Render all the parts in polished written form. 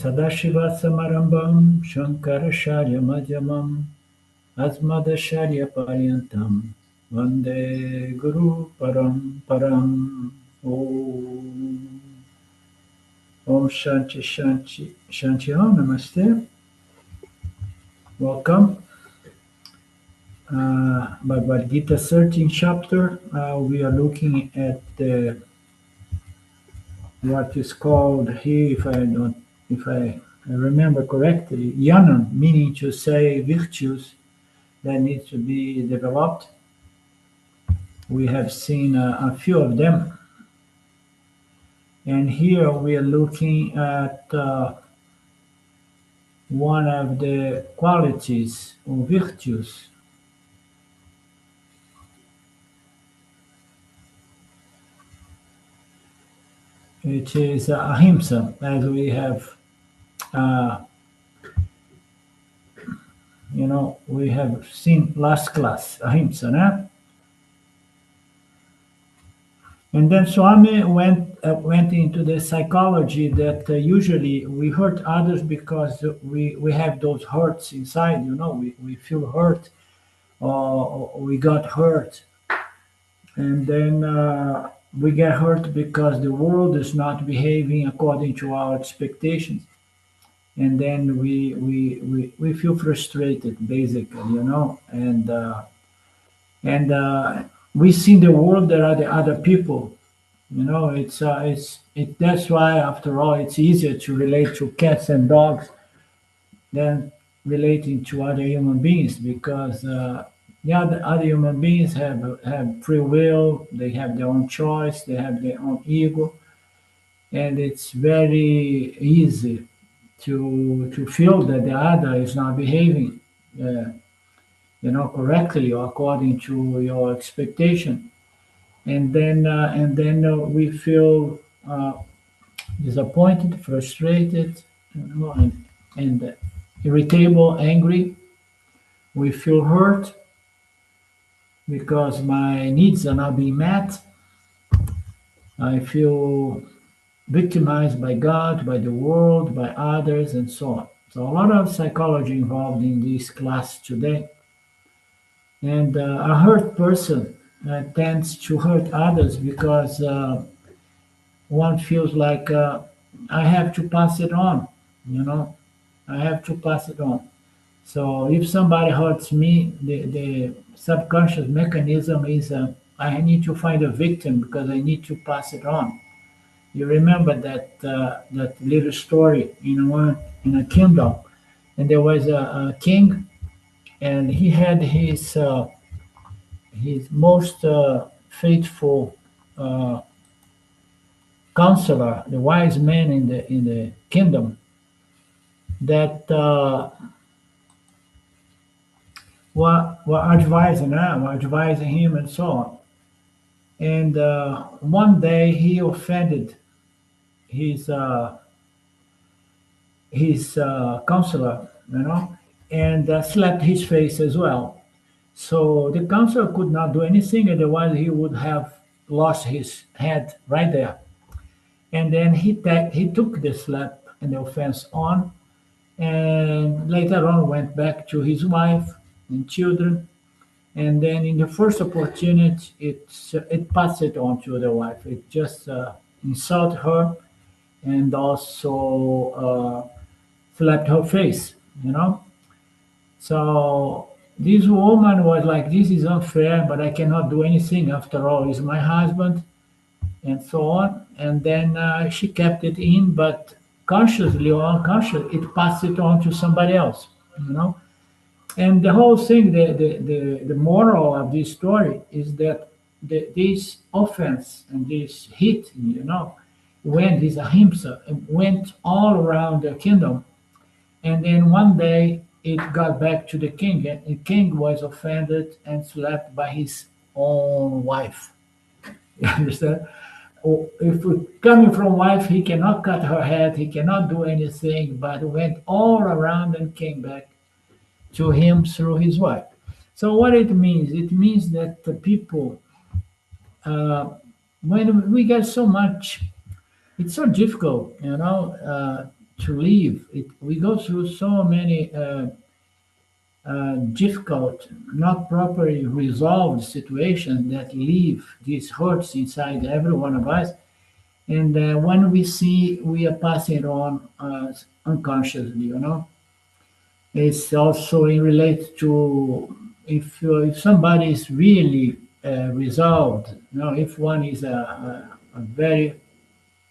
Sadashiva Samarambam Shankaracharya Madhyamam Asmadacharya Paryantam Vande Guru Paramparam. Om Om Shanti Shanti Shanti Om. Namaste. Welcome. Bhagavad Gita 13th chapter. We are looking at what is called here, if I remember correctly, Jñanam, meaning to say virtues that need to be developed. We have seen a few of them, and here we are looking at one of the qualities or virtues. It is ahimsa, as we have, we have seen last class, ahimsa, no? And then Swami went into the psychology that usually we hurt others because we have those hurts inside, we feel hurt or we got hurt. And then we get hurt because the world is not behaving according to our expectations. And then we feel frustrated, basically, and we see in the world there are the other people. That's why, after all, it's easier to relate to cats and dogs than relating to other human beings, because the other human beings have free will, they have their own choice, they have their own ego, and it's very easy to feel that the other is not behaving correctly or according to your expectation, and then we feel disappointed, frustrated, and irritable, angry. We feel hurt because my needs are not being met. I feel victimized by God, by the world, by others, and so on. So a lot of psychology involved in this class today. And a hurt person tends to hurt others because one feels like I have to pass it on, I have to pass it on. So if somebody hurts me, the subconscious mechanism is I need to find a victim because I need to pass it on. You remember that little story in a kingdom, and there was a king, and he had his most faithful counselor, the wise man in the kingdom, that were advising him and so on. And one day he offended his counselor, and slapped his face as well. So the counselor could not do anything, otherwise he would have lost his head right there. And then he took the slap and the offense on, and later on went back to his wife and children. And then in the first opportunity, it passed it on to the wife. It just insulted her and also slapped her face, So this woman was like, this is unfair, but I cannot do anything. After all, he's my husband, and so on. And then she kept it in, but consciously or unconsciously, it passed it on to somebody else, And the whole thing, the moral of this story is that this offense and this hit, when this ahimsa went all around the kingdom, and then one day it got back to the king, and the king was offended and slapped by his own wife. You understand? If coming from wife, he cannot cut her head, he cannot do anything, but went all around and came back to him through his wife. So what it means that the people, when we get so much, it's so difficult, to live. We go through so many difficult, not properly resolved situations that leave these hurts inside every one of us. And when we see, we are passing it on unconsciously, you know. It's also in relate to if somebody is really resolved, you know, if one is a very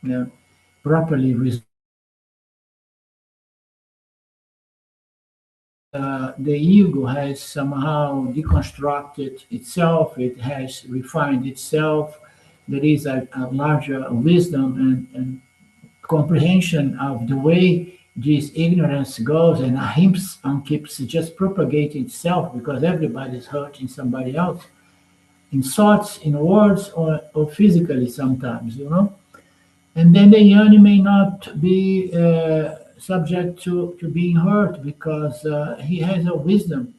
you know, properly resolved, the ego has somehow deconstructed itself, it has refined itself. There is a larger wisdom and comprehension of the way this ignorance goes, and ahimsa keeps just propagating itself because everybody is hurting somebody else in thoughts, in words, or physically sometimes, you know. And then the yoni may not be subject to being hurt because he has a wisdom,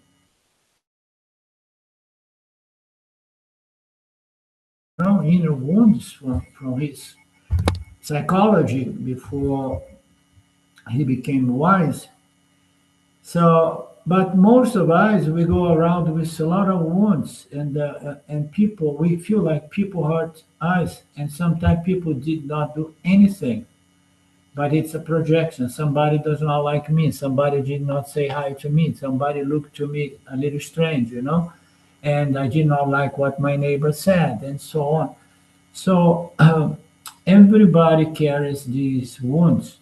you know, inner wounds from his psychology before he became wise. So, but most of us, we go around with a lot of wounds, and people, we feel like people hurt us, and sometimes people did not do anything, but it's a projection. Somebody does not like me. Somebody did not say hi to me. Somebody looked to me a little strange, you know, and I did not like what my neighbor said, and so on. So everybody carries these wounds,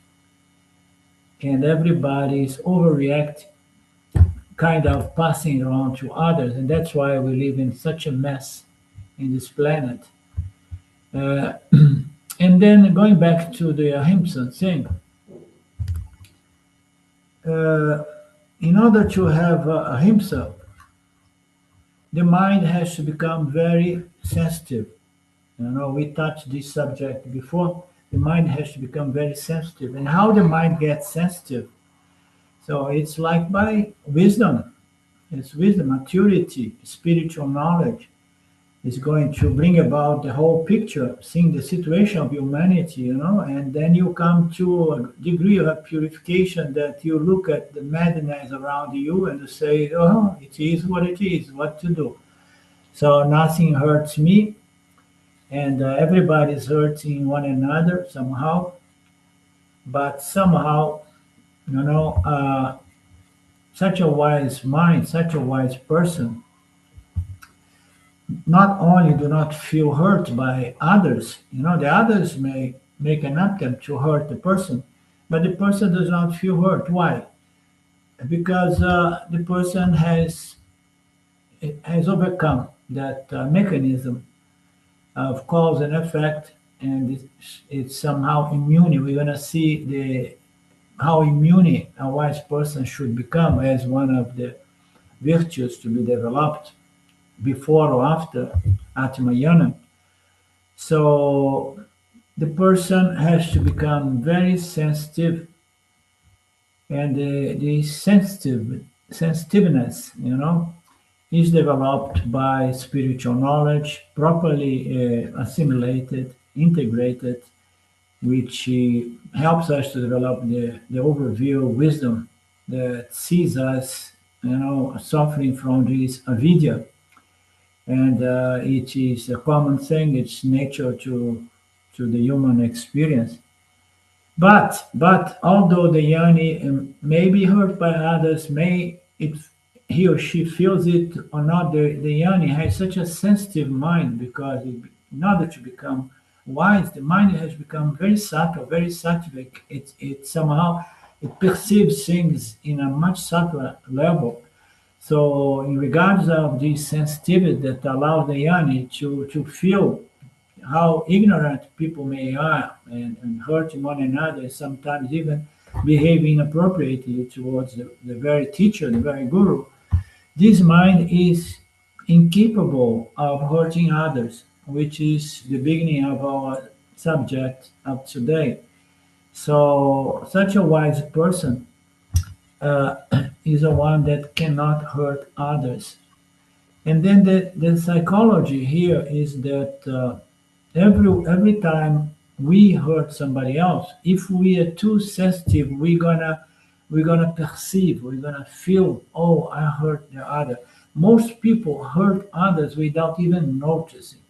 and everybody is overreacting, kind of passing it on to others, and that's why we live in such a mess in this planet. Uh, and then going back to the ahimsa thing, uh, in order to have ahimsa, the mind has to become very sensitive. You know, we touched this subject before. The mind has to become very sensitive, and how the mind gets sensitive. So it's like by wisdom. It's wisdom, maturity, spiritual knowledge is going to bring about the whole picture, seeing the situation of humanity, you know, and then you come to a degree of purification that you look at the madness around you and you say, oh, it is what it is, what to do. So nothing hurts me, and everybody's hurting one another somehow, but somehow, you know, such a wise mind, such a wise person not only do not feel hurt by others, you know, the others may make an attempt to hurt the person, but the person does not feel hurt. Why? Because the person has overcome that mechanism of cause and effect, and it's somehow immune. We're gonna see the how immune a wise person should become as one of the virtues to be developed before or after ajñanam. So the person has to become very sensitive, and the sensitiveness, you know, is developed by spiritual knowledge, properly assimilated, integrated, which helps us to develop the overview wisdom that sees us, you know, suffering from this avidya, and it is a common thing. It's nature to the human experience. But although the yoni may be hurt by others, may it he or she feels it or not, the yoni has such a sensitive mind because in order to become wise, the mind has become very subtle, very sattvic. It somehow it perceives things in a much subtler level. So, in regards of this sensitivity that allows the yoni to feel how ignorant people may are and hurting one another, sometimes even behaving inappropriately towards the very teacher, the very guru, this mind is incapable of hurting others, which is the beginning of our subject of today. So, such a wise person uh, is a one that cannot hurt others. And then the psychology here is that every time we hurt somebody else. If we are too sensitive, we're gonna perceive, we're gonna feel, oh, I hurt the other. Most people hurt others without even noticing,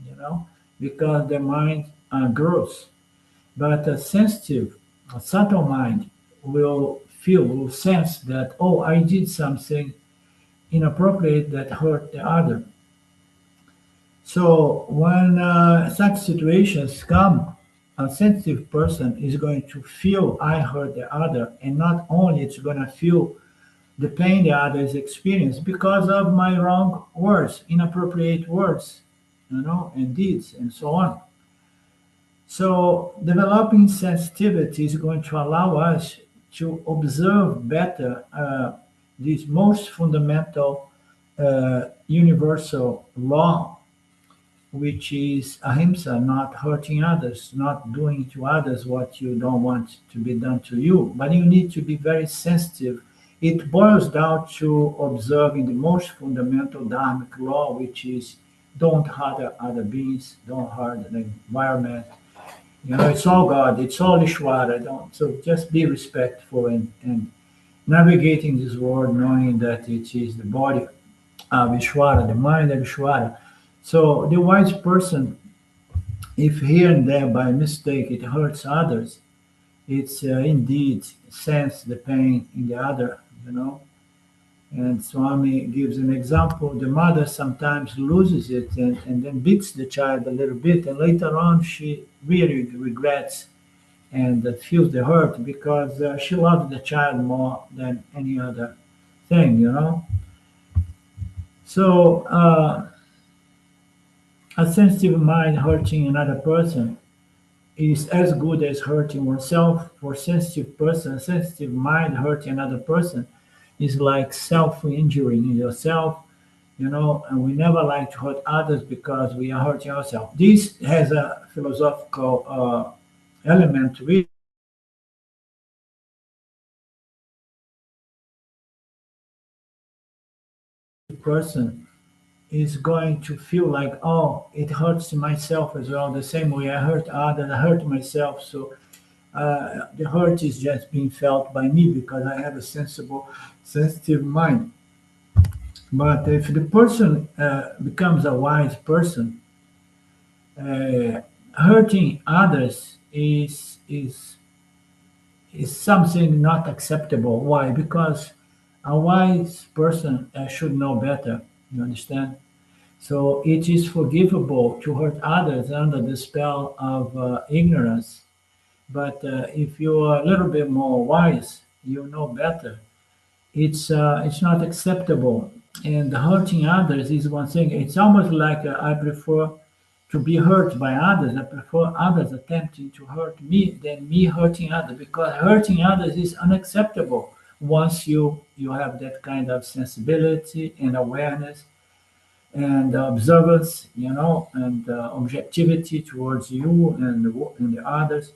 you know, because their mind grows. But a sensitive, a subtle mind will feel, will sense that, oh, I did something inappropriate that hurt the other. So when such situations come, a sensitive person is going to feel I hurt the other, and not only it's going to feel the pain the other is experiencing because of my wrong words, inappropriate words, and deeds, and so on. So developing sensitivity is going to allow us to observe better this most fundamental universal law, which is ahimsa, not hurting others, not doing to others what you don't want to be done to you. But you need to be very sensitive. It boils down to observing the most fundamental dharmic law, which is don't hurt other beings, don't hurt the environment. It's all God, it's all Ishvara. Don't, so just be respectful and navigating this world knowing that it is the body of Ishvara, the mind of Ishvara. So the wise person, if here and there by mistake it hurts others, it's indeed sense the pain in the other, you know. And Swami gives an example. The mother sometimes loses it and then beats the child a little bit, and later on she really regrets and feels the hurt because she loves the child more than any other thing, you know. So a sensitive mind hurting another person is as good as hurting oneself. For a sensitive person, a sensitive mind hurting another person is like self-injuring yourself, and we never like to hurt others because we are hurting ourselves. This has a philosophical element to it. The person is going to feel like, oh, it hurts myself as well, the same way I hurt others, I hurt myself. So the hurt is just being felt by me because I have a sensitive mind. But if the person becomes a wise person, uh, hurting others is something not acceptable. Why? Because a wise person should know better. You understand? So it is forgivable to hurt others under the spell of ignorance. But if you are a little bit more wise, you know better. It's not acceptable. And hurting others is one thing. It's almost like I prefer to be hurt by others. I prefer others attempting to hurt me than me hurting others because hurting others is unacceptable once you have that kind of sensibility and awareness and observance, and objectivity towards you and the others.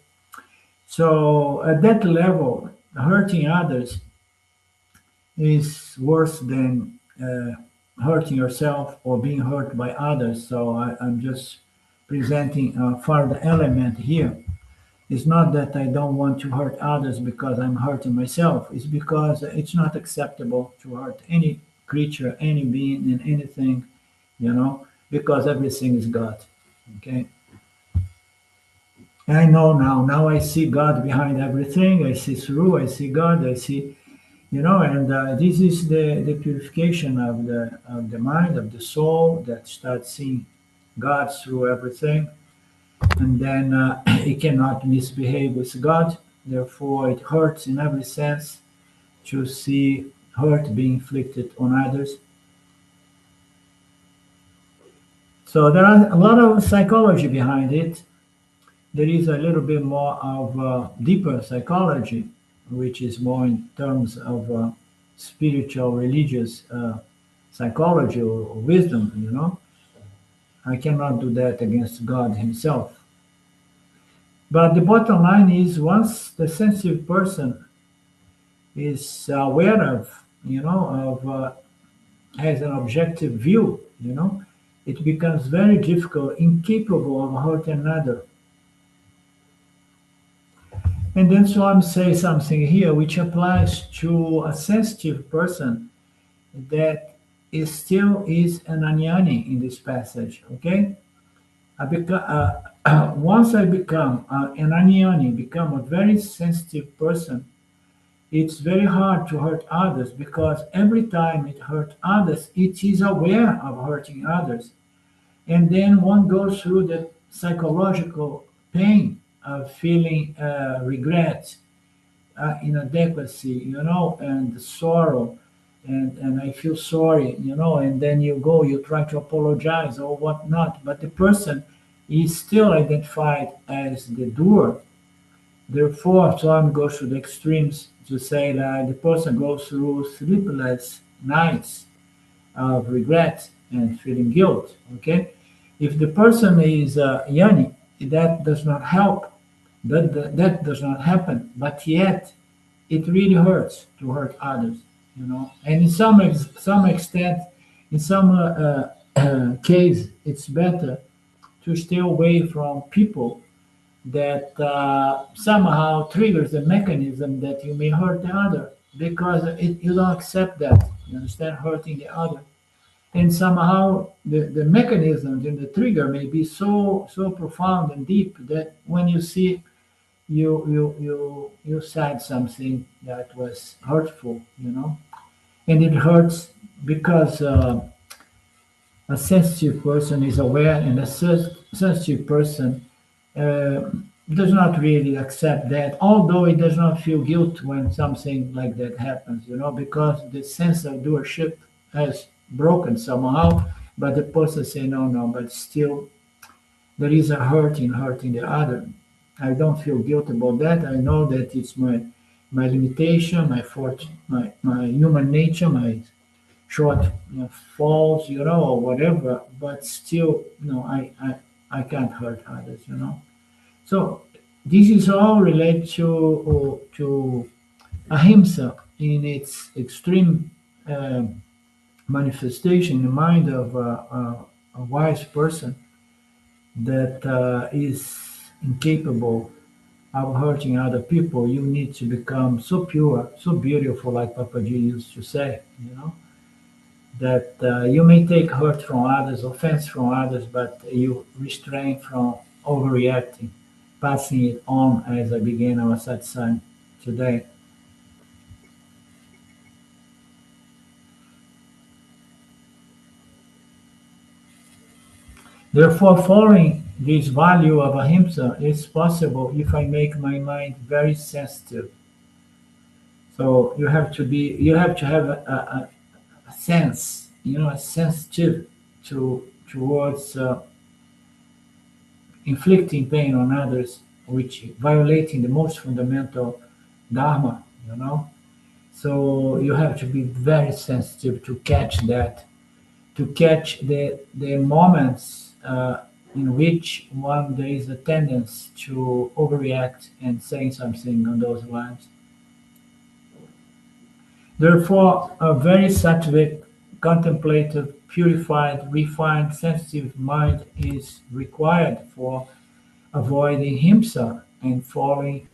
So at that level, hurting others is worse than hurting yourself or being hurt by others. So I'm just presenting a further element here. It's not that I don't want to hurt others because I'm hurting myself. It's because it's not acceptable to hurt any creature, any being, and anything, because everything is God. Okay. I know now. Now I see God behind everything. I see through. I see God. I see, and this is the purification of the mind, of the soul that starts seeing God through everything, and then it cannot misbehave with God. Therefore, it hurts in every sense to see hurt being inflicted on others. So there are a lot of psychology behind it. There is a little bit more of deeper psychology, which is more in terms of spiritual, religious psychology or wisdom. I cannot do that against God Himself. But the bottom line is once the sensitive person is aware of, has an objective view, it becomes very difficult, incapable of hurting another. And then Swami says something here which applies to a sensitive person that is still is an ajñani in this passage. Okay, once I become an ajñani, become a very sensitive person, it's very hard to hurt others because every time it hurts others, it is aware of hurting others. And then one goes through the psychological pain of feeling regret, inadequacy, and sorrow. And I feel sorry, and then you go, you try to apologize or whatnot, but the person is still identified as the doer. Therefore, some goes to the extremes to say that the person goes through sleepless nights of regret and feeling guilt. Okay, if the person is yani, that does not help. That does not happen. But yet, it really hurts to hurt others. And in some extent, in some case, it's better to stay away from people that somehow triggers the mechanism that you may hurt the other because you don't accept that. You understand? Hurting the other. And somehow the mechanisms and the trigger may be so profound and deep that when you see you said something that was hurtful, and it hurts because a sensitive person is aware, and a sensitive person uh, does not really accept that, although it does not feel guilt when something like that happens, because the sense of doership has broken somehow, but the person say, no, no, but still there is a hurt in hurting the other. I don't feel guilt about that. I know that it's my limitation, my human nature, my short falls, or whatever. But still, I can't hurt others. So this is all related to ahimsa in its extreme manifestation in the mind of a wise person that is incapable of hurting other people. You need to become so pure, so beautiful, like Papaji used to say, that you may take hurt from others, offense from others, but you restrain from overreacting, passing it on as I began our satsang today. Therefore, following this value of ahimsa is possible if I make my mind very sensitive. So you have to have a sense, a sensitive towards inflicting pain on others, which violating the most fundamental dharma, So you have to be very sensitive to catch that, to catch the moments in which there is a tendency to overreact and saying something on those lines. Therefore, a very sattvic, contemplative, purified, refined, sensitive mind is required for avoiding himsa and falling.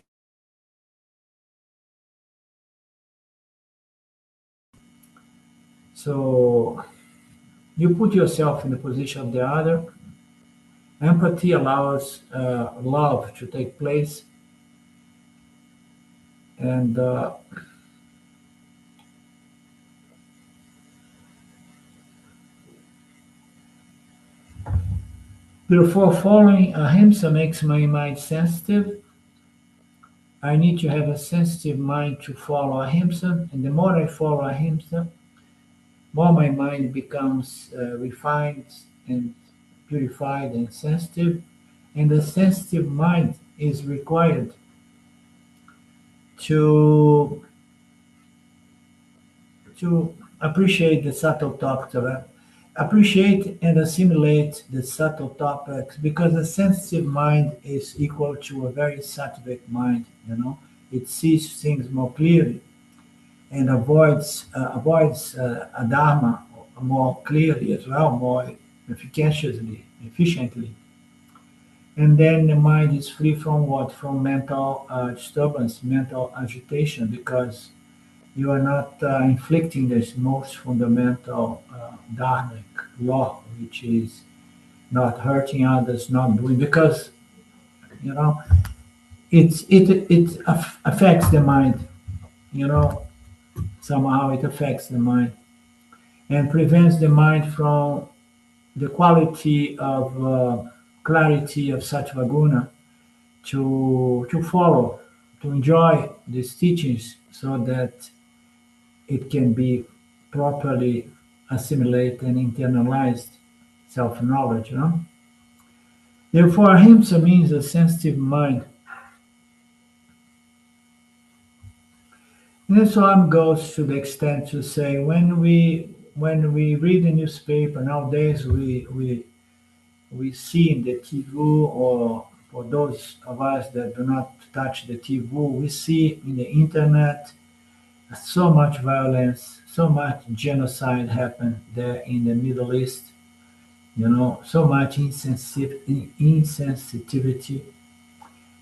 So you put yourself in the position of the other. Empathy allows love to take place, and therefore following ahimsa makes my mind sensitive. I need to have a sensitive mind to follow ahimsa, and the more I follow ahimsa, more my mind becomes refined and purified and sensitive, and the sensitive mind is required to appreciate the subtle topics of it, appreciate and assimilate the subtle topics, because a sensitive mind is equal to a very sattvic mind. It sees things more clearly and avoids a dharma more clearly as well, more efficiently. And then the mind is free from what? From mental disturbance, mental agitation, because you are not inflicting this most fundamental dharmic law, which is not hurting others, not doing, because you know it affects the mind. You know, somehow it affects the mind and prevents the mind from the quality of clarity of sattva guna to follow, to enjoy these teachings, so that it can be properly assimilated and internalized self-knowledge. You know? Therefore, ahimsa means a sensitive mind. And this one goes to the extent to say when we read the newspaper nowadays, we see in the TV, or for those of us that do not touch the TV, we see in the internet so much violence, so much genocide happened there in the Middle East. You know, so much insensitivity,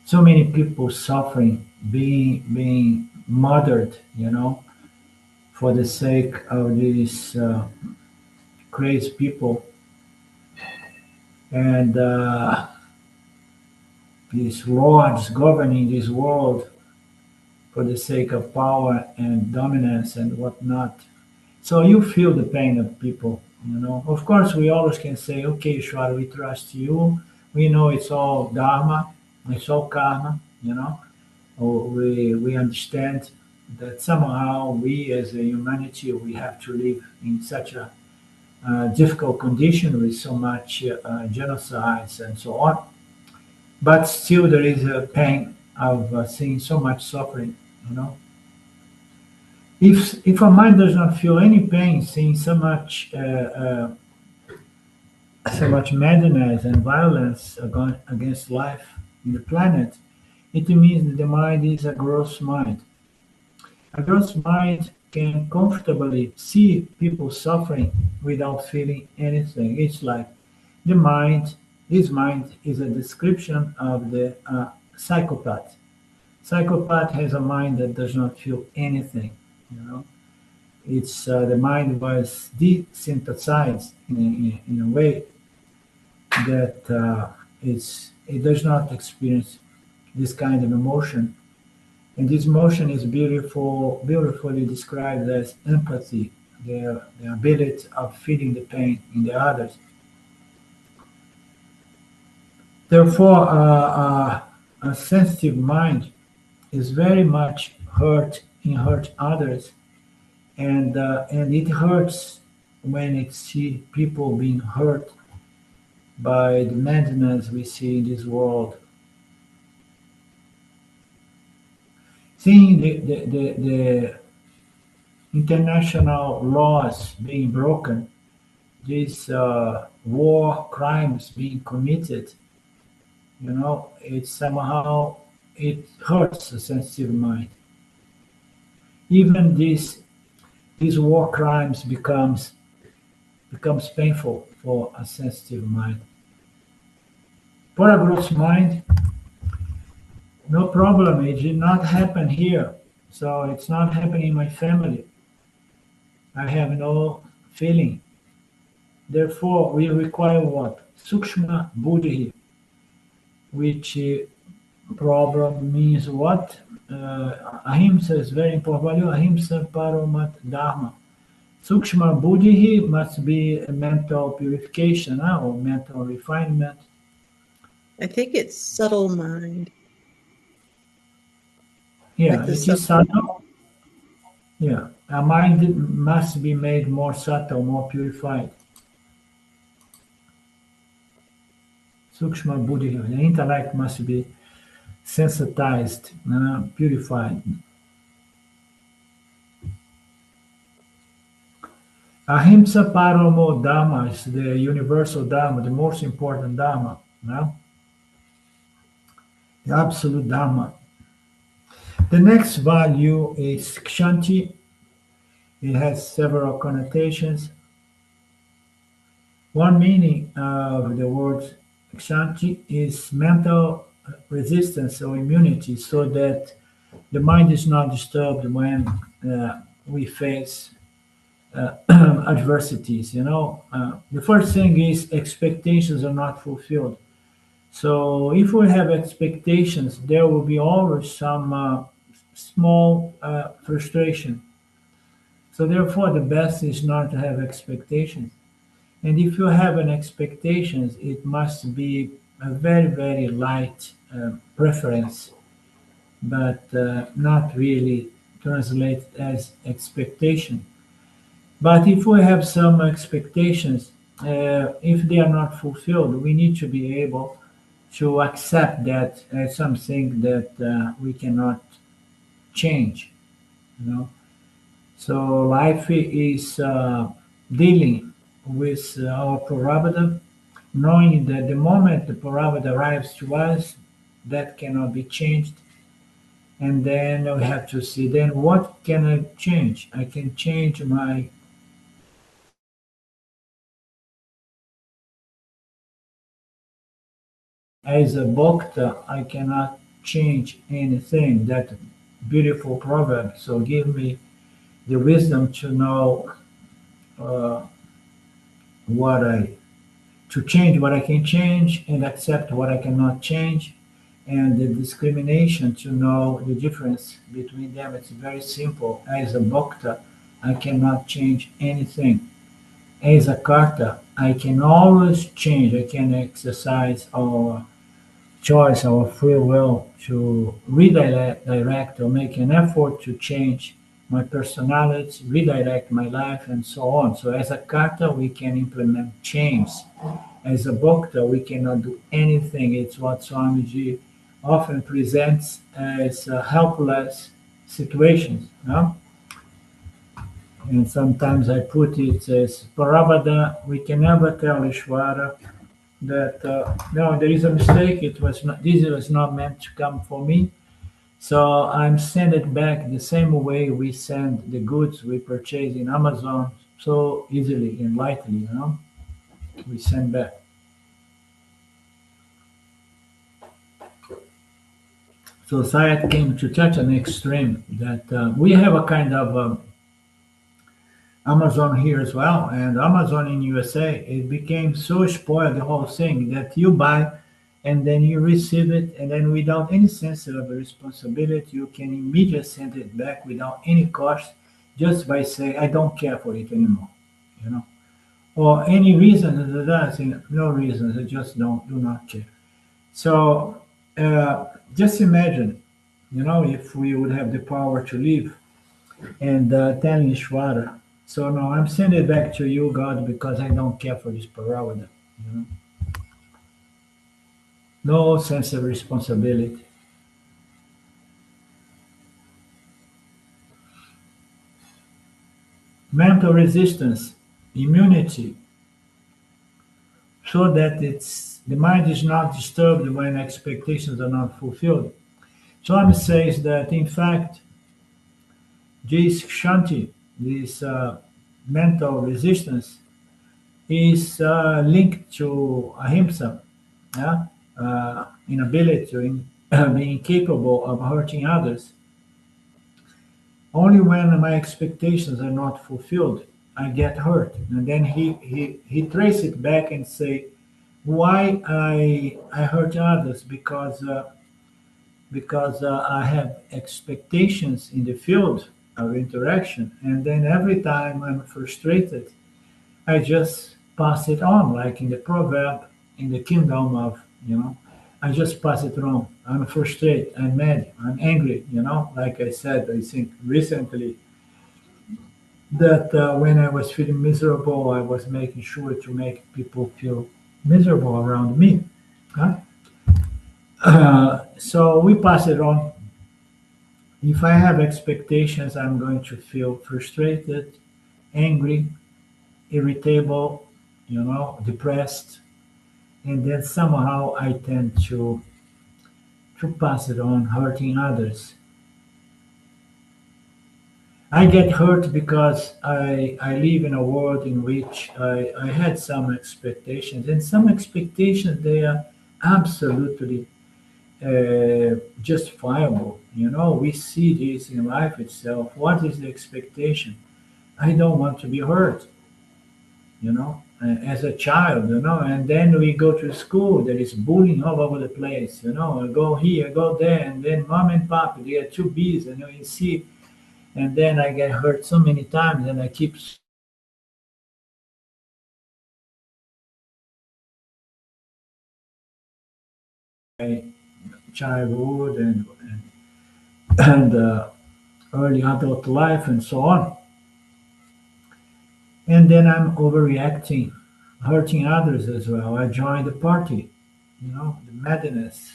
so many people suffering, being murdered. You know, for the sake of these crazy people and these lords governing this world for the sake of power and dominance and whatnot. So you feel the pain of people, you know. Of course, we always can say, okay, Ishwar, we trust you. We know it's all dharma, it's all karma, you know. Or we understand that somehow we as a humanity, we have to live in such a difficult condition with so much genocides and so on. But still, there is a pain of seeing so much suffering, you know. If a mind does not feel any pain, seeing so much madness and violence against life in the planet, it means that the mind is a gross mind. A gross mind can comfortably see people suffering without feeling anything. It's like the mind, this mind is a description of the psychopath. Psychopath has a mind that does not feel anything, you know. It's the mind was desynthesized in a way that it does not experience this kind of emotion. And this emotion is beautifully described as empathy, the ability of feeling the pain in the others. Therefore, a sensitive mind is very much hurt others, and it hurts when it see people being hurt by the madness we see in this world. Seeing the international laws being broken, these war crimes being committed, you know, it somehow it hurts a sensitive mind. Even these war crimes becomes painful for a sensitive mind. For a gross mind, no problem. It did not happen here, so it's not happening in my family. I have no feeling. Therefore, we require what? Sukshma buddhi, which problem means what? Ahimsa is very important value. Ahimsa paramat dharma. Sukshma buddhi must be a mental purification or mental refinement. I think it's subtle mind. Yeah, Like the it is subtle. Yeah, our mind must be made more subtle, more purified. Sukshma buddhi, the intellect must be sensitized, purified. Ahimsa paramo dharma is the universal dharma, the most important dharma, no? The absolute dharma. The next value is kshanti. It has several connotations. One meaning of the word Shanti is mental resistance or immunity, so that the mind is not disturbed when we face adversities. The first thing is expectations are not fulfilled. So if we have expectations, there will be always some small frustration. So therefore, the best is not to have expectations. And if you have an expectations, it must be a very, very light preference, but not really translate as expectation. But if we have some expectations, if they are not fulfilled, we need to be able to accept that as something that we cannot change. You know, so life is dealing with our prerogative, knowing that the moment the prerogative arrives to us, that cannot be changed, and then we have to see then what can I change? I can change my as a bhakta, I cannot change anything. That beautiful proverb. So give me the wisdom to know uh, what I to change what I can change and accept what I cannot change, and the discrimination to know the difference between them. It's very simple. As a bhakta, I cannot change anything. As a karta, I can always change. I can exercise our choice, our free will to redirect or make an effort to change my personality, redirect my life, and so on. So as a karta, we can implement change. As a bhakta, we cannot do anything. It's what Swamiji often presents as helpless situations. No? And sometimes I put it as Parabhada, we can never tell Ishvara that no, there is a mistake. It was not. This was not meant to come for me. So I'm send it back the same way we send the goods we purchase in Amazon so easily and lightly. We send back. So Sayat came to such an extreme that we have a kind of Amazon here as well, and Amazon in USA, it became so spoiled, the whole thing, that you buy and then you receive it, and then without any sense of responsibility, you can immediately send it back without any cost, just by saying, I don't care for it anymore, you know. Or any reason, I think no reasons, I just do not care. So just imagine, if we would have the power to live and telling Ishvara, so no, I'm sending it back to you, God, because I don't care for this Paravada. You know? No sense of responsibility. Mental resistance, immunity, so that the mind is not disturbed when expectations are not fulfilled. Swami says that, in fact, this shanti, this mental resistance, is linked to ahimsa, yeah? Inability, in, being capable of hurting others. Only when my expectations are not fulfilled, I get hurt. And then he traces it back and say, why I hurt others? Because I have expectations in the field of interaction. And then every time I'm frustrated, I just pass it on, like in the proverb, in the kingdom of, I just pass it on. I'm frustrated, I'm mad, I'm angry, like I said, I think recently that when I was feeling miserable, I was making sure to make people feel miserable around me. Huh? So we pass it on. If I have expectations, I'm going to feel frustrated, angry, irritable, depressed, and then somehow I tend to pass it on, hurting others. I get hurt because I live in a world in which I had some expectations, and some expectations they are absolutely justifiable. You know, we see this in life itself. What is the expectation? I don't want to be hurt, you know, as a child, you know, and then we go to school, there is bullying all over the place, you know, I go here, I go there, and then mom and pop, they are too busy, you know, you see, and then I get hurt so many times, and I keep my childhood and early adult life and so on. And then I'm overreacting, hurting others as well. I join the party, you know, the madness.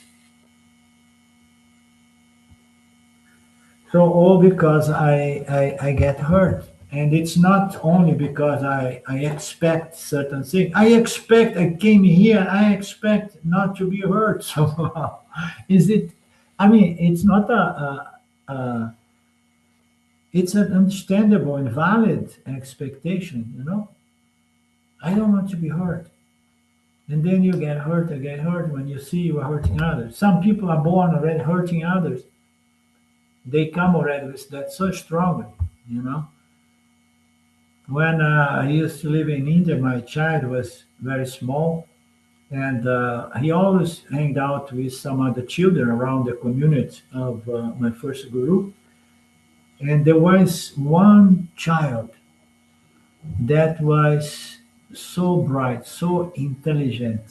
So all because I get hurt. And it's not only because I expect certain things. I came here, I expect not to be hurt somehow. Is it, I mean, it's not it's an understandable and valid expectation, you know? I don't want to be hurt. And then you get hurt when you see you are hurting others. Some people are born already hurting others. They come already with that so strongly, you know? When I used to live in India, my child was very small, and he always hanged out with some other children around the community of my first guru. And there was one child that was so bright, so intelligent,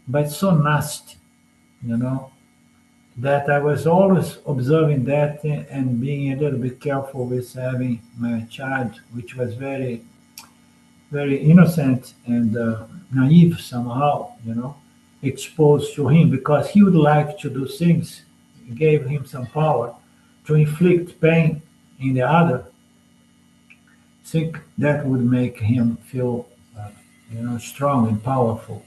but so nasty, you know, that I was always observing that and being a little bit careful with having my child, which was very innocent and naive somehow, you know, exposed to him because he would like to do things, gave him some power to inflict pain in the other. Think that would make him feel, you know, strong and powerful.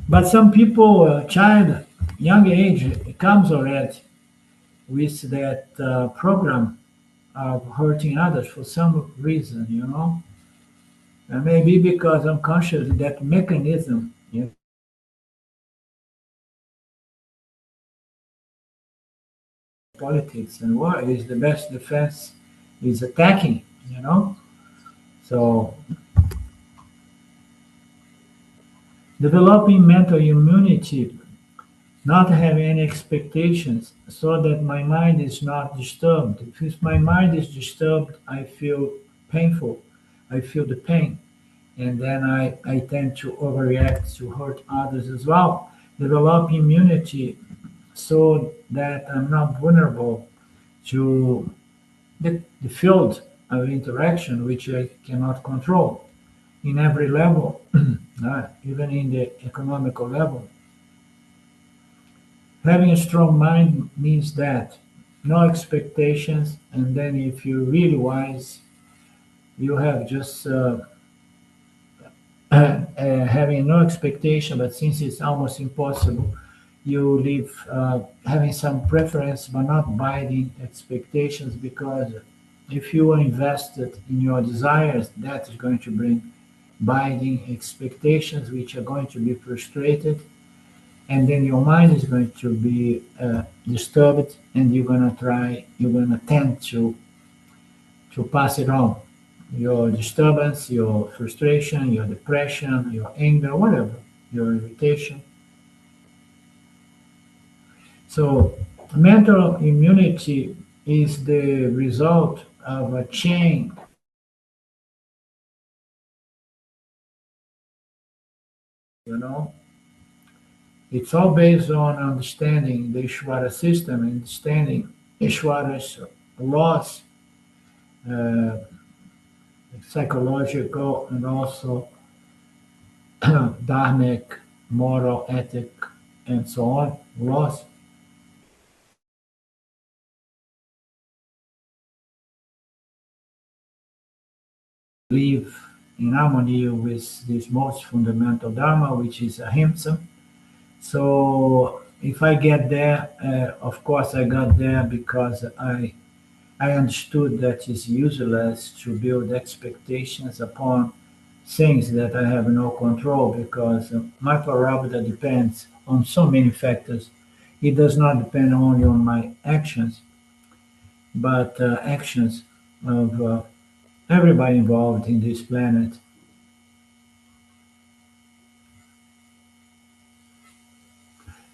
But some people, child, young age, it comes already with that program of hurting others for some reason, you know. And maybe because unconscious that mechanism, you know, politics and war is the best defense is attacking, you know. So developing mental immunity, not having any expectations, so that my mind is not disturbed. If my mind is disturbed, I feel painful. I feel the pain. And then I tend to overreact to hurt others as well. Develop immunity so that I'm not vulnerable to the field of interaction, which I cannot control in every level, even in the economical level. Having a strong mind means that no expectations, and then if you're really wise, you have just having no expectation, but since it's almost impossible, you live having some preference but not binding expectations because if you are invested in your desires, that is going to bring binding expectations which are going to be frustrated, and then your mind is going to be disturbed, and you're going to tend to pass it on. Your disturbance, your frustration, your depression, your anger, whatever, your irritation. So, mental immunity is the result of a chain, you know. It's all based on understanding the Ishvara system, understanding Ishvara's laws, uh, psychological and also dharmic, moral, ethic, and so on, laws. Live in harmony with this most fundamental dharma, which is ahimsa. So if I get there, of course I got there because I I understood that it's useless to build expectations upon things that I have no control because my parabola depends on so many factors. It does not depend only on my actions, but actions of everybody involved in this planet.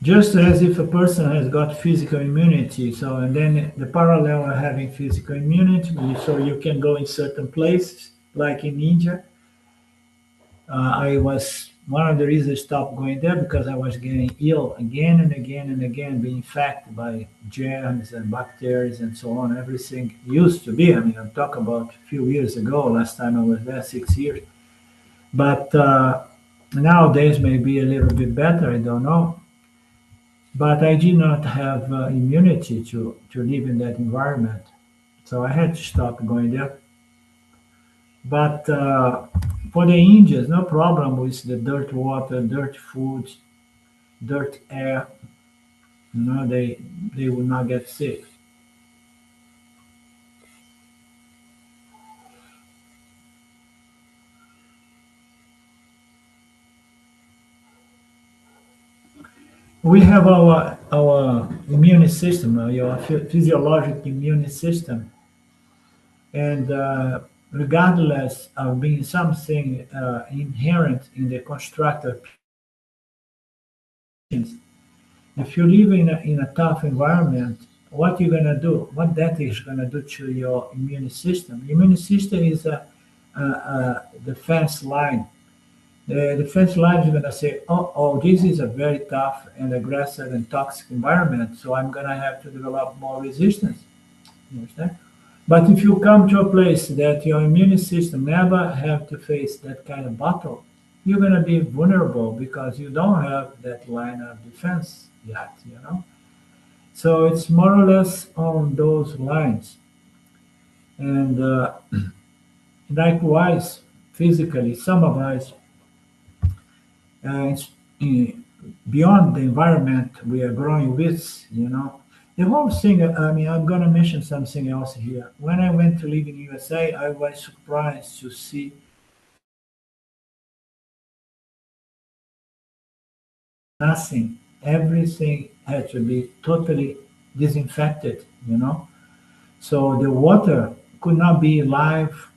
Just as if a person has got physical immunity, so and then the parallel of having physical immunity, so you can go in certain places, like in India. I was one of the reasons I stopped going there because I was getting ill again and again and again, being infected by germs and bacteria and so on. Everything used to be. I mean, I'm talking about a few years ago. Last time I was there, 6 years. But nowadays maybe a little bit better. I don't know. But I did not have immunity to live in that environment, so I had to stop going there. But for the Indians, no problem with the dirt water, dirt food, dirt air. They would not get sick. We have our immune system, your physiologic immune system, and regardless of being something inherent in the constructed patients, if you live in a tough environment, what you're gonna do? What that is gonna do to your immune system? Immune system is a defense line. The defense line is gonna say, oh, this is a very tough and aggressive and toxic environment, so I'm gonna have to develop more resistance. You understand? But if you come to a place that your immune system never have to face that kind of battle, you're going to be vulnerable because you don't have that line of defense yet. So it's more or less on those lines. And likewise, physically, some of us, it's beyond the environment we are growing with. The whole thing, I mean, I'm going to mention something else here. When I went to live in USA, I was surprised to see nothing. Everything had to be totally disinfected. So the water could not be live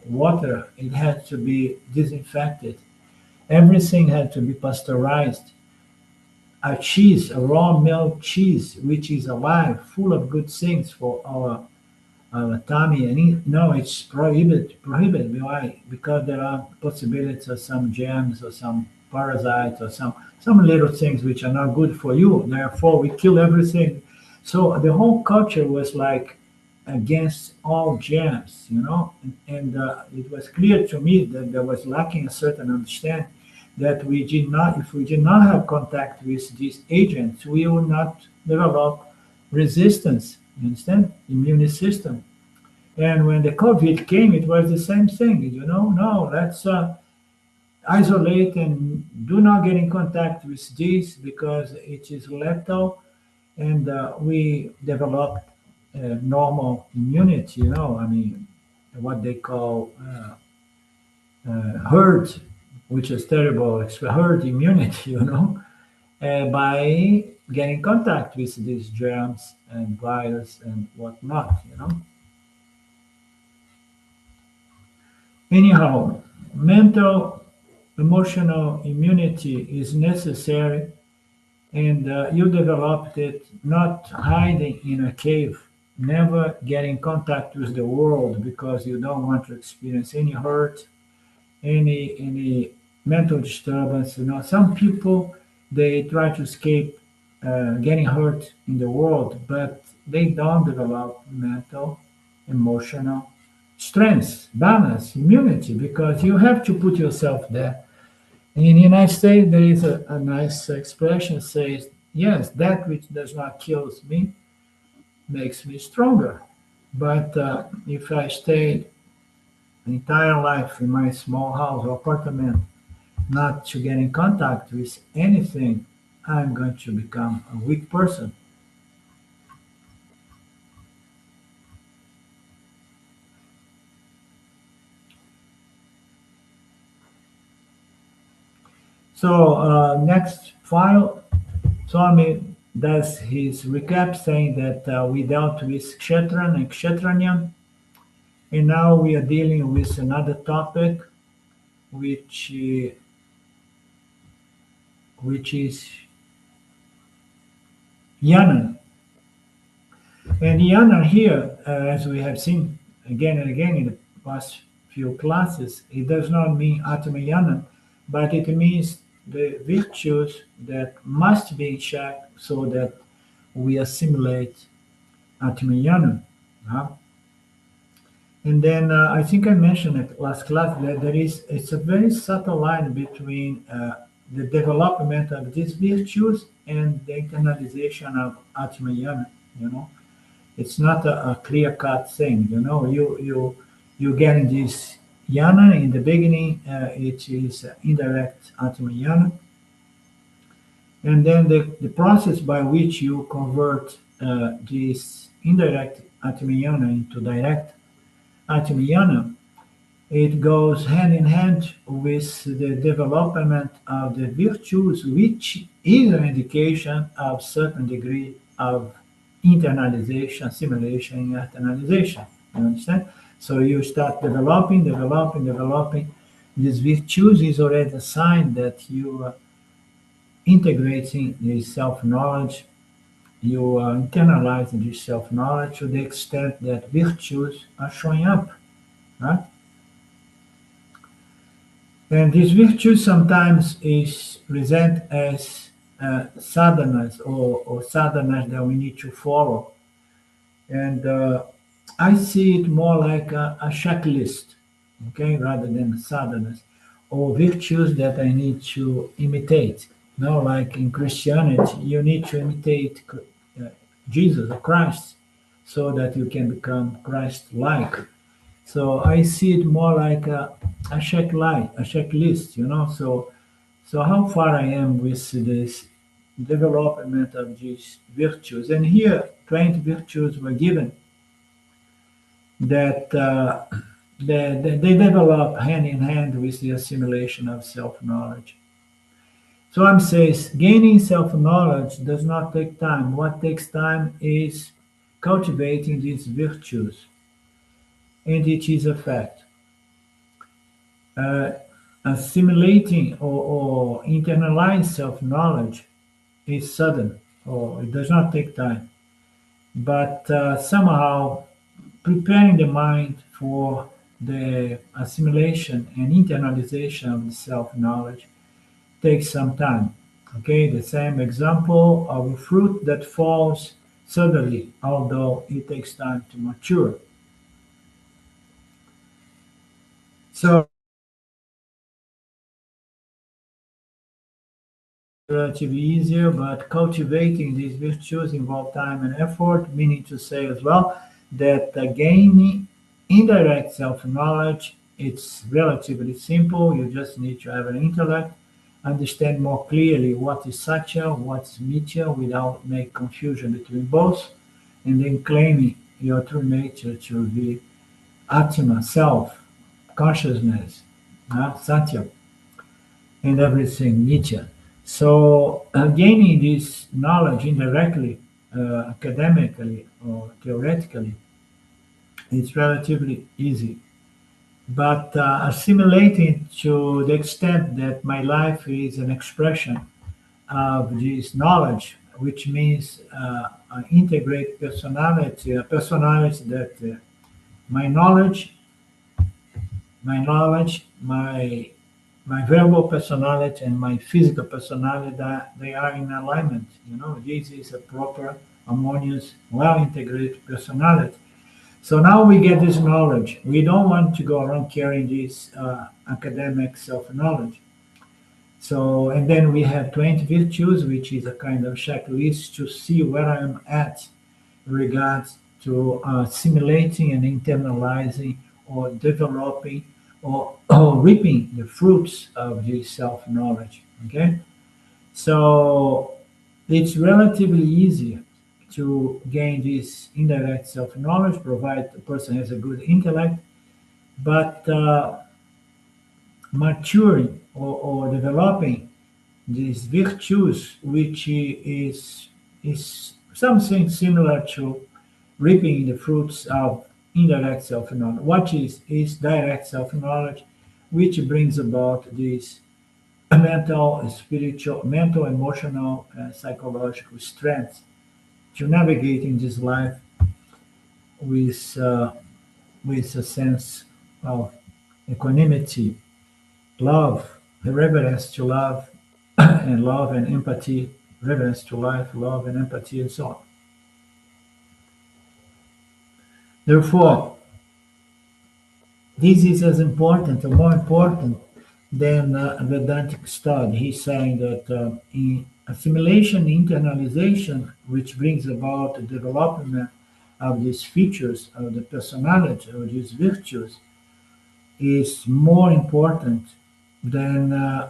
water. It had to be disinfected. Everything had to be pasteurized. A cheese, a raw milk cheese, which is alive, full of good things for our tummy, and no, it's prohibited. Why? Because there are possibilities of some germs or some parasites or some little things which are not good for you. Therefore, we kill everything. So the whole culture was like against all germs. And it was clear to me that there was lacking a certain understanding that we did not, if we did not have contact with these agents, we would not develop resistance. You understand? Immune system. And when the COVID came, it was the same thing. No, let's isolate and do not get in contact with this because it is lethal. And we developed normal immunity. I mean, what they call herd, which is terrible, it's herd immunity, by getting in contact with these germs and virus and whatnot. Anyhow, mental, emotional immunity is necessary, and you developed it not hiding in a cave, never getting in contact with the world because you don't want to experience any hurt, any mental disturbance. Some people they try to escape getting hurt in the world, but they don't develop mental, emotional strength, balance, immunity, because you have to put yourself there. In the United States, there is a nice expression says, yes, that which does not kill me makes me stronger. But if I stay entire life in my small house or apartment, not to get in contact with anything, I'm going to become a weak person. So next file, Swami does his recap saying that we dealt with Kshetran and Kshetranyam, and now we are dealing with another topic, which which is Jnana. And Jnana here, as we have seen again and again in the past few classes, it does not mean Atma but it means the virtues that must be in check so that we assimilate Atma. And then I think I mentioned it last class that it's a very subtle line between the development of these virtues and the internalization of Atmayana. You know, it's not a clear cut thing. You know, you get in this yana in the beginning. It is indirect Atmayana, and then the process by which you convert this indirect Atmayana into direct Atmiyana, it goes hand in hand with the development of the virtues, which is an indication of certain degree of internalization, assimilation, and internalization. You understand? So you start developing. These virtues is already a sign that you are integrating the self-knowledge, you are internalizing this self-knowledge to the extent that virtues are showing up. Right? And this virtue sometimes is present as sadhanas or sadhanas that we need to follow. And I see it more like a checklist, okay, rather than sadhanas or virtues that I need to imitate. No, like in Christianity, you need to imitate Jesus or Christ so that you can become Christ-like. So I see it more like a checklist, you know. So how far I am with this development of these virtues, and here 20 virtues were given that they develop hand in hand with the assimilation of self-knowledge. So I'm says gaining self-knowledge does not take time. What takes time is cultivating these virtues, and it is a fact. Uh, Assimilating or internalize self-knowledge is sudden or it does not take time. But somehow preparing the mind for the assimilation and internalization of the self-knowledge takes some time. Okay, the same example of a fruit that falls suddenly, although it takes time to mature. So relatively easier, but cultivating these virtues involve time and effort, meaning to say as well that gaining indirect self-knowledge, it's relatively simple. You just need to have an intellect, understand more clearly what is satya, what's mithya, without make confusion between both, and then claiming your true nature to be atma, self, consciousness, satya, and everything mithya. So gaining this knowledge indirectly, academically or theoretically, it's relatively easy. But assimilating to the extent that my life is an expression of this knowledge, which means an integrate personality, a personality that my knowledge, my verbal personality and my physical personality, that they are in alignment. You know, this is a proper, harmonious, well-integrated personality. So now we get this knowledge. We don't want to go around carrying this academic self-knowledge. So, and then we have 20 virtues, which is a kind of checklist to see where I am at in regards to assimilating and internalizing or developing or reaping the fruits of this self-knowledge. Okay, so it's relatively easy to gain this indirect self-knowledge, provided the person has a good intellect, but maturing or developing these virtues, which is something similar to reaping the fruits of indirect self-knowledge. What is direct self-knowledge, which brings about this mental, spiritual, mental, emotional, psychological strength to navigate in this life with with a sense of equanimity, love, reverence to love, and love and empathy, reverence to life, love and empathy, and so on. Therefore, this is as important or more important than Vedantic study. He's saying that in assimilation, internalization, which brings about the development of these features of the personality, of these virtues, is more important than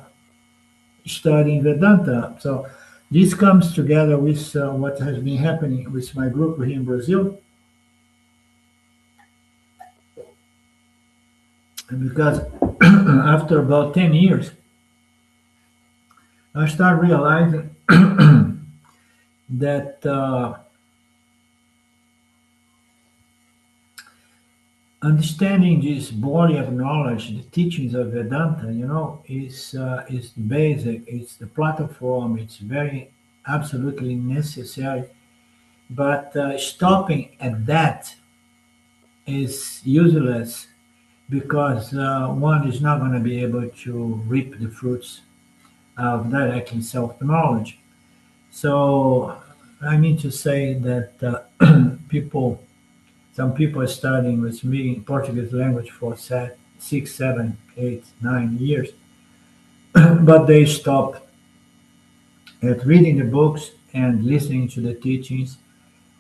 studying Vedanta. So this comes together with what has been happening with my group here in Brazil, and because after about 10 years, I start realizing that understanding this body of knowledge, the teachings of Vedanta, is the basic. It's the platform. It's very absolutely necessary. But stopping at that is useless because one is not going to be able to reap the fruits of direct self-knowledge. So I mean to say that people, some people are studying with me Portuguese language for 6, 7, 8, 9 years, but they stop at reading the books and listening to the teachings.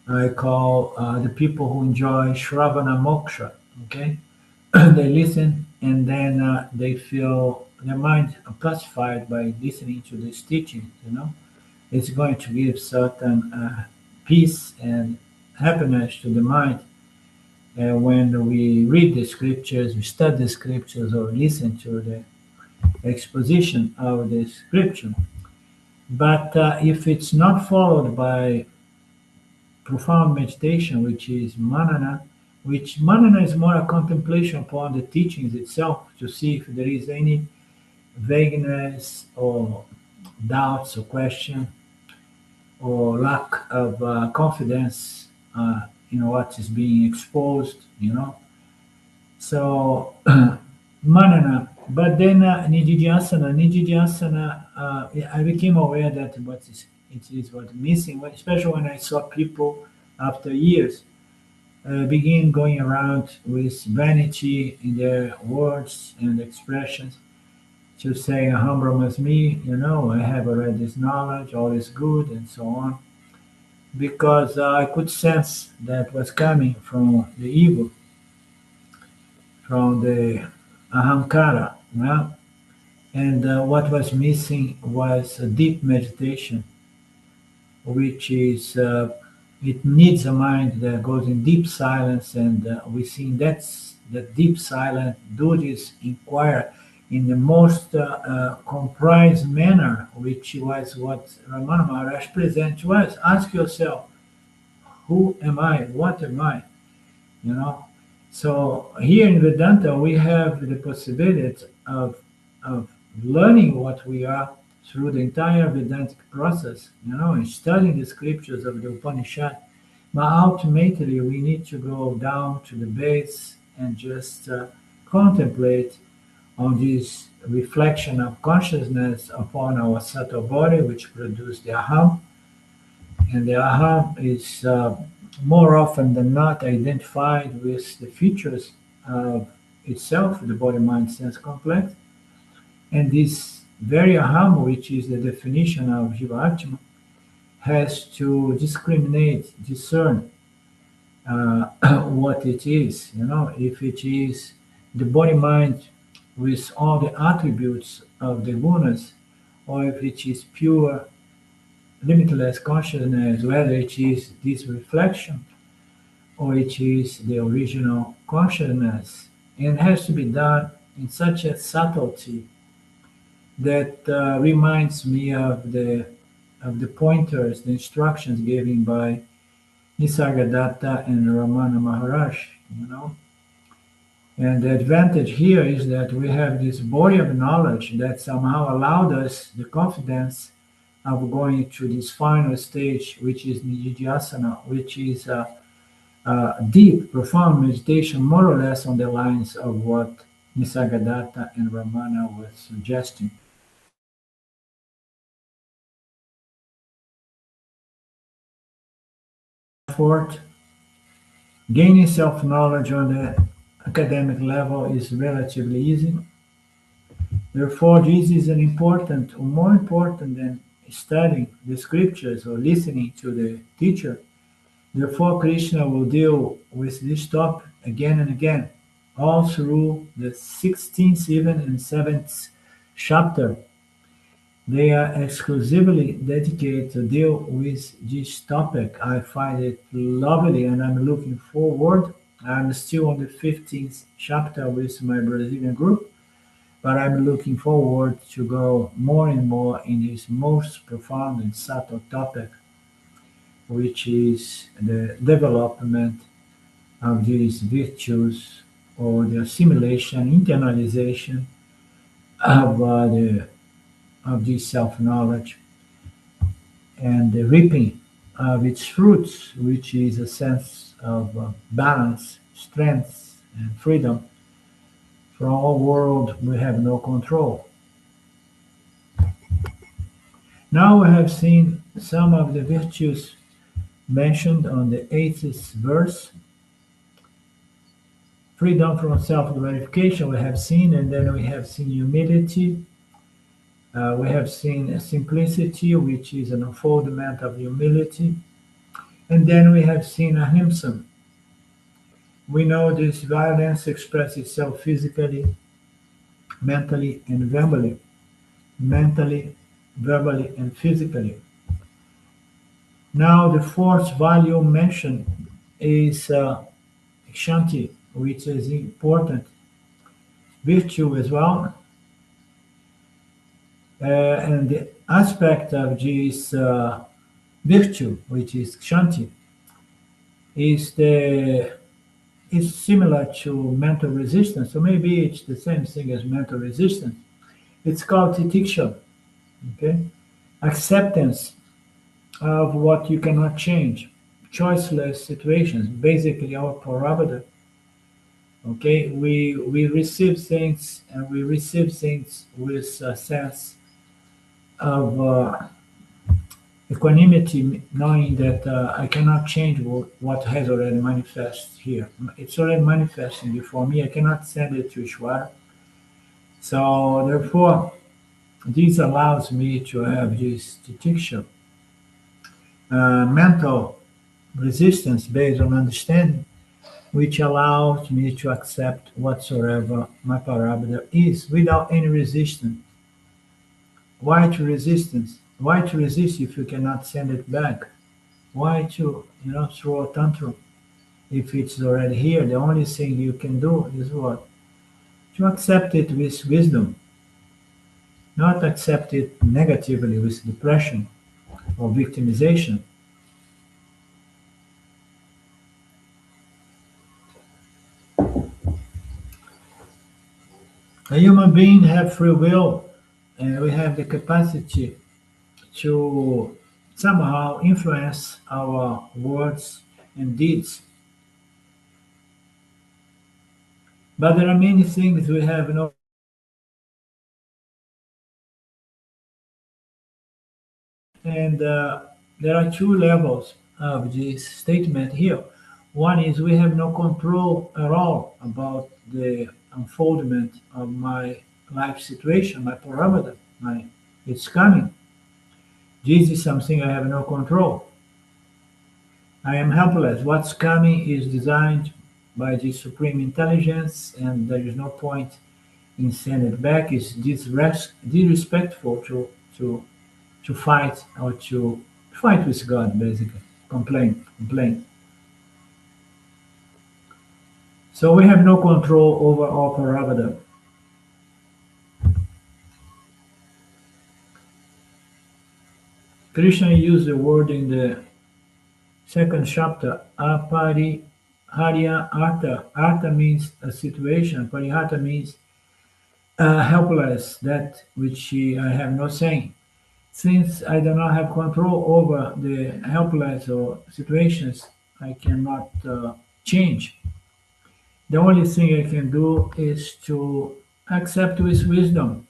I call the people who enjoy Shravana Moksha. Okay, they listen and then they feel their mind pacified by listening to this teaching. It's going to give certain peace and happiness to the mind when we read the scriptures, we study the scriptures, or listen to the exposition of the scripture. But if it's not followed by profound meditation, which is manana, which manana is more a contemplation upon the teachings itself to see if there is any vagueness or doubts or question or lack of confidence in what is being exposed. So manana, but then nididhyasana, I became aware that it is what missing, especially when I saw people after years begin going around with vanity in their words and expressions to say, Aham Brahmasmi, I have already this knowledge, all is good, and so on. Because I could sense that was coming from the ego, from the ahamkara. Yeah? And what was missing was a deep meditation, which is, it needs a mind that goes in deep silence, and we see that deep silence, do this inquire in the most comprised manner, which was what Ramana Maharaj presented to us. Ask yourself, who am I? What am I? You know. So here in Vedanta, we have the possibility of learning what we are through the entire Vedantic process, and studying the scriptures of the Upanishad. But ultimately, we need to go down to the base and just contemplate on this reflection of consciousness upon our subtle body, which produces the aham. And the aham is more often than not identified with the features of itself, the body, mind, sense complex. And this very aham, which is the definition of Jiva has to discriminate, discern what it is. If it is the body, mind with all the attributes of the gunas, or if it is pure limitless consciousness, whether it is this reflection or it is the original consciousness. And it has to be done in such a subtlety that reminds me of the pointers, the instructions given by Nisargadatta and Ramana Maharaj, you know. And the advantage here is that we have this body of knowledge that somehow allowed us the confidence of going to this final stage, which is Nididhyasana, which is deep, profound meditation, more or less on the lines of what Nisargadatta and Ramana was suggesting. Fourth, gaining self-knowledge on the academic level is relatively easy. Therefore, this is an important, or more important than studying the scriptures or listening to the teacher. Therefore, Krishna will deal with this topic again and again, all through the 16th, even and 7th chapter. They are exclusively dedicated to deal with this topic. I find it lovely and I'm looking forward. I'm still on the 15th chapter with my Brazilian group, but I'm looking forward to go more and more in this most profound and subtle topic, which is the development of these virtues or the assimilation, internalization of this self-knowledge and the reaping of its fruits, which is a sense of balance, strength, and freedom from a world we have no control. Now we have seen some of the virtues mentioned on the 8th verse. Freedom from self-gratification we have seen, and then we have seen humility. We have seen simplicity, which is an unfoldment of humility. And then we have seen ahimsa. We know this violence expresses itself physically, mentally, and verbally. Mentally, verbally, and physically. Now, the fourth value mentioned is Shanti, which is important virtue as well. And the aspect of this virtue, which is Shanti, is similar to mental resistance. So maybe it's the same thing as mental resistance. It's called titiksha, okay? Acceptance of what you cannot change, choiceless situations, basically our prarabdha. Okay, we receive things and we receive things with a sense of equanimity, knowing that I cannot change what has already manifested here. It's already manifesting before me. I cannot send it to Ishvara. So therefore, this allows me to have this detection, mental resistance based on understanding, which allows me to accept whatsoever my parabda is without any resistance. Why to resistance? Why to resist if you cannot send it back? Why to, throw a tantrum if it's already here? The only thing you can do is what? To accept it with wisdom, not accept it negatively with depression or victimization. A human being have free will and we have the capacity to somehow influence our words and deeds. But there are many things we have no. And there are two levels of this statement here. One is we have no control at all about the unfoldment of my life situation, my parameter, it's coming. This is something I have no control. I am helpless. What's coming is designed by the supreme intelligence, and there is no point in sending it back. It's disrespectful to fight or to fight with God, basically. Complain. So we have no control over our parabada. Krishna used the word in the second chapter, apariharya artha. Artha means a situation, parihata means helpless, that which I have no saying. Since I do not have control over the helpless or situations, I cannot change. The only thing I can do is to accept with wisdom.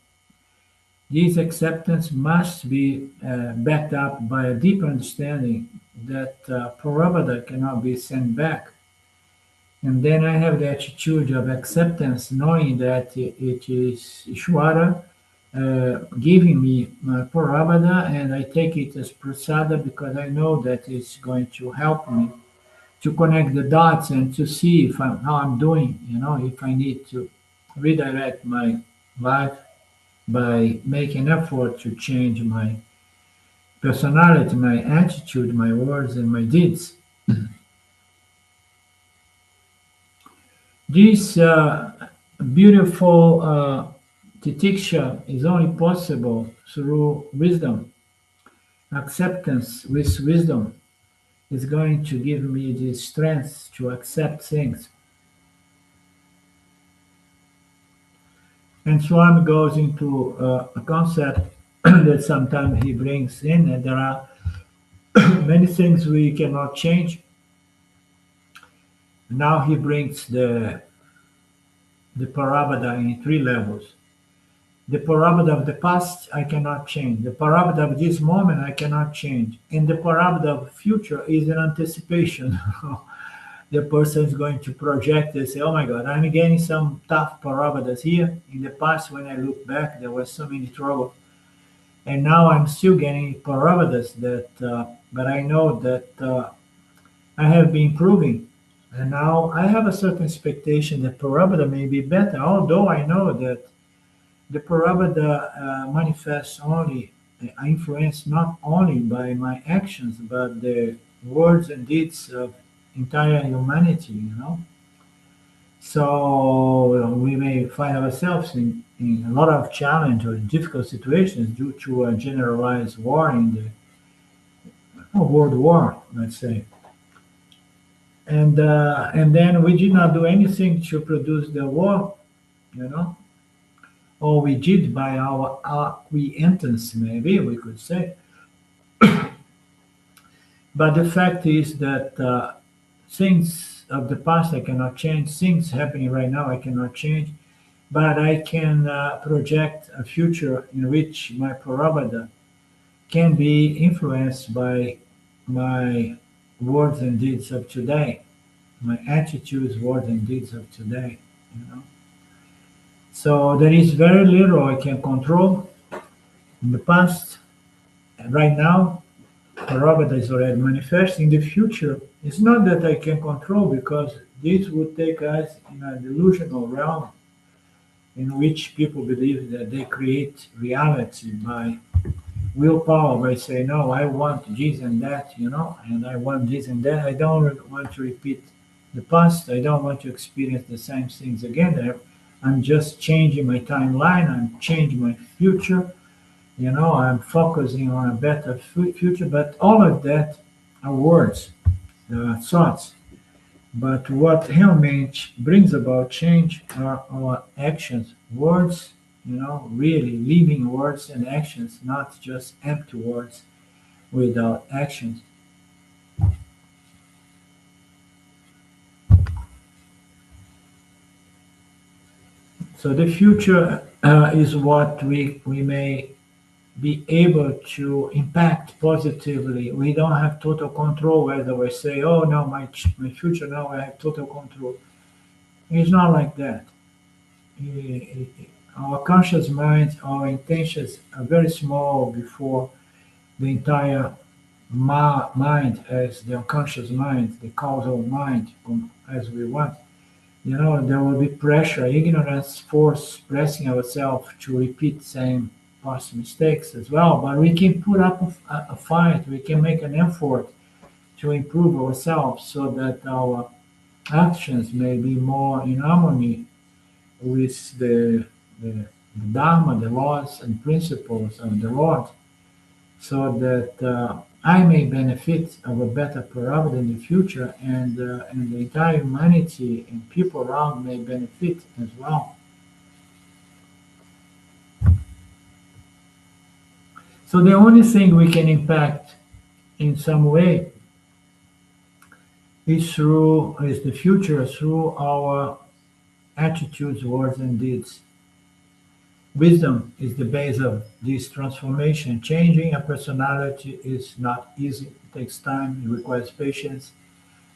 This acceptance must be backed up by a deep understanding that Prabhupada cannot be sent back. And then I have the attitude of acceptance, knowing that it is Ishwara giving me my Prabhupada, and I take it as prasada because I know that it's going to help me to connect the dots and to see if how I'm doing, if I need to redirect my life by making effort to change my personality, my attitude, my words, and my deeds. This beautiful titiksha is only possible through wisdom. Acceptance with wisdom is going to give me the strength to accept things. And Swami goes into a concept that sometimes he brings in, and there are many things we cannot change. Now he brings the Parabada in three levels. The Parabada of the past I cannot change. The Parabada of this moment I cannot change. And the Parabada of the future is an anticipation. The person is going to project and say, oh my God, I'm getting some tough Parabadas here. In the past, when I look back, there was so many trouble. And now I'm still getting Parabadas but I know that I have been improving. And now I have a certain expectation that Parabada may be better, although I know that the Parabada manifests only, influenced not only by my actions, but the words and deeds of entire humanity. So we may find ourselves in a lot of challenge or difficult situations due to a generalized war in the world war, let's say. And then we did not do anything to produce the war, you know, or we did by our acquiescence, maybe we could say. But the fact is that things of the past I cannot change, things happening right now I cannot change, but I can project a future in which my Prabhupada can be influenced by my words and deeds of today, my attitudes, words, and deeds of today. You know. So there is very little I can control in the past. And right now, Prabhupada is already manifest. In the future, it's not that I can control because this would take us in a delusional realm in which people believe that they create reality by willpower, by saying, no, I want this and that, and I want this and that. I don't want to repeat the past. I don't want to experience the same things again. I'm just changing my timeline. I'm changing my future. I'm focusing on a better future. But all of that are words, thoughts. But what helmet brings about change are our actions, words, really living words and actions, not just empty words without actions. So the future is what we may be able to impact positively. We don't have total control whether we say, oh no, my future now I have total control. It's not like that. Our conscious mind, our intentions are very small before the entire mind as the unconscious mind, the causal mind, as we want. There will be pressure, ignorance, force pressing ourselves to repeat the same past mistakes as well. But we can put up a fight, we can make an effort to improve ourselves so that our actions may be more in harmony with the Dharma, the laws and principles of the Lord. so that I may benefit of a better product in the future, and the entire humanity and people around may benefit as well. So the only thing we can impact in some way is the future through our attitudes, words, and deeds. Wisdom is the base of this transformation. Changing a personality is not easy. It takes time. It requires patience,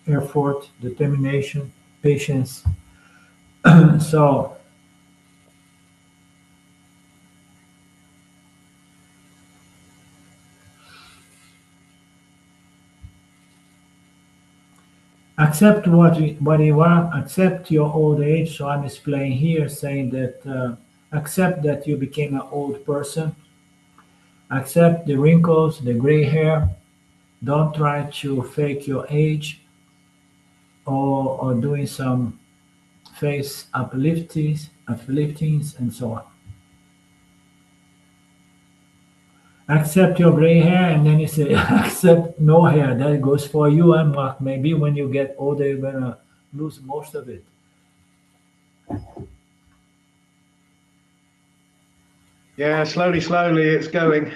effort, determination, patience. So accept what you are. Accept your old age. So I'm explaining here, saying that accept that you became an old person. Accept the wrinkles, the gray hair. Don't try to fake your age, or doing some face upliftings, and so on. Accept your gray hair, and then you say, accept no hair. That goes for you and Mark. Maybe when you get older, you're gonna lose most of it. Yeah, slowly, slowly it's going.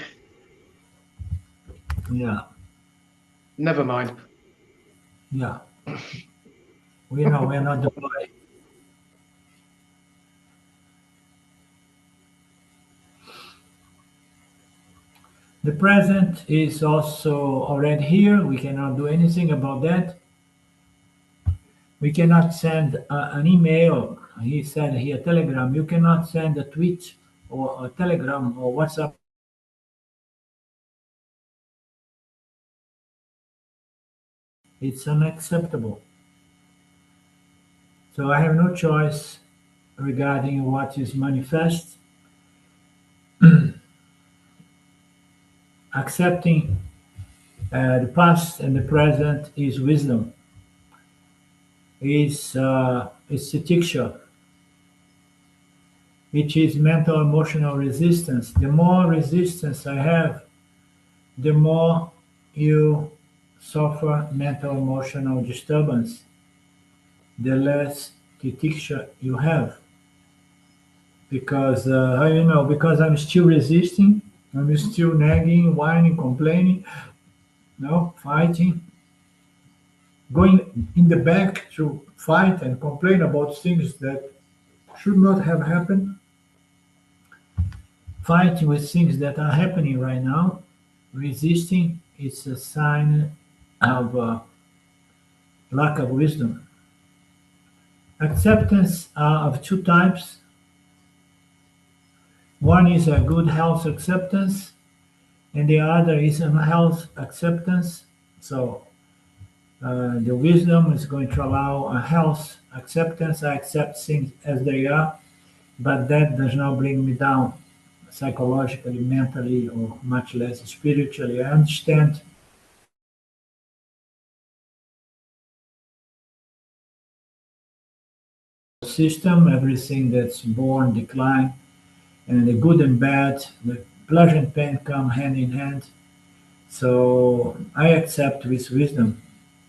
Yeah, Never mind. yeah. We know we're not the body. The present is also already here. We cannot do anything about that. We cannot send an email. He said here, telegram. You cannot send a tweet or a telegram or WhatsApp. It's unacceptable. So I have no choice regarding what is manifest. Accepting the past and the present is wisdom. Is tiksha. It is mental emotional resistance. The more resistance I have, the more you suffer mental emotional disturbance, the less tiksha you have. Because because I'm still resisting, I'm still nagging, whining, complaining, no, fighting, going in the back to fight and complain about things that should not have happened, fighting with things that are happening right now, resisting, it's a sign of lack of wisdom. Acceptance are of two types. One is a good health acceptance, and the other is unhealth acceptance. So the wisdom is going to allow a health acceptance. I accept things as they are, but that does not bring me down psychologically, mentally, or much less spiritually. I understand system, everything that's born, decline, and the good and bad, the pleasure and pain come hand in hand. So I accept with wisdom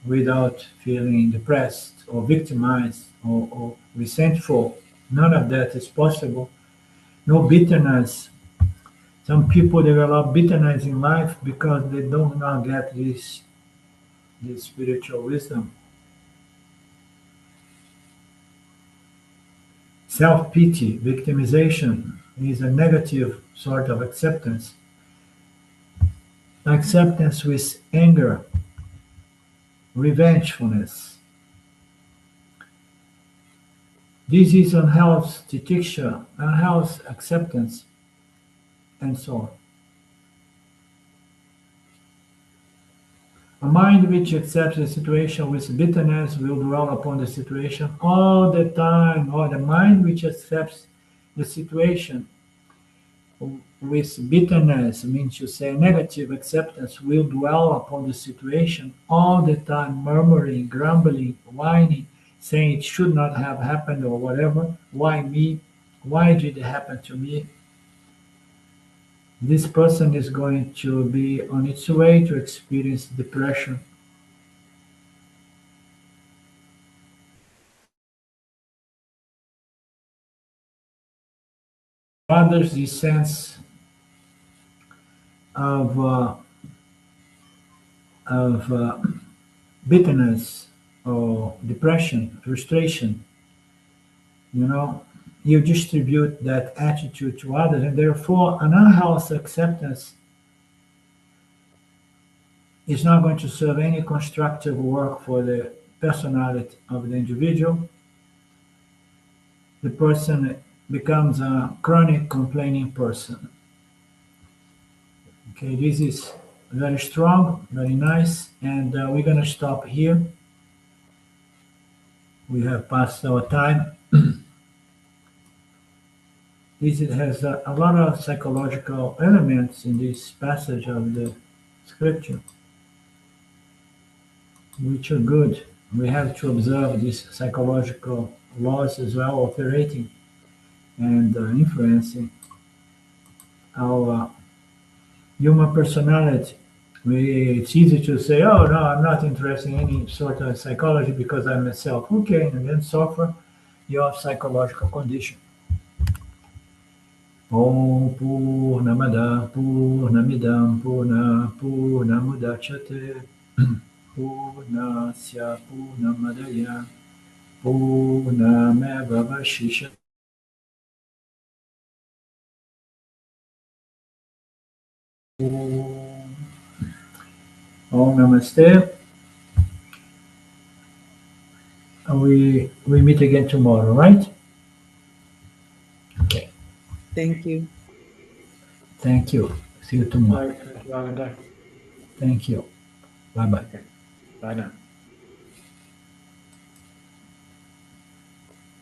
without feeling depressed or victimized or resentful. None of that is possible. No bitterness. Some people develop bitterness in life because they do not get this spiritual wisdom. Self-pity, victimization is a negative sort of acceptance. Acceptance with anger, revengefulness. This is unhealth titiksha, unhealth acceptance, and so on. A mind which accepts the situation with bitterness will dwell upon the situation all the time, or the mind which accepts the situation with bitterness, means you say negative acceptance, will dwell upon the situation all the time, murmuring, grumbling, whining, saying it should not have happened or whatever. Why me? Why did it happen to me? this person is going to be on its way to experience depression. Others, this sense of bitterness or depression, frustration, you distribute that attitude to others, and therefore an unhealthy acceptance is not going to serve any constructive work for the personality of the individual. The person becomes a chronic complaining person. Okay, this is very strong, very nice, and we're going to stop here. We have passed our time. This has a lot of psychological elements in this passage of the scripture, which are good. We have to observe these psychological laws as well, operating and influencing our human personality. It's easy to say, oh, no, I'm not interested in any sort of psychology because I'm myself. Okay, and then suffer your psychological condition. Om Purnamada Purnamidam Purna Purnamudachyate Purnasya Purnamadaya Purnameva Vashishyate. Om Namaste. We meet again tomorrow, right? Okay. Thank you. Thank you. See you tomorrow. Thank you, Ananda. Thank you. Bye-bye. Okay. Bye now.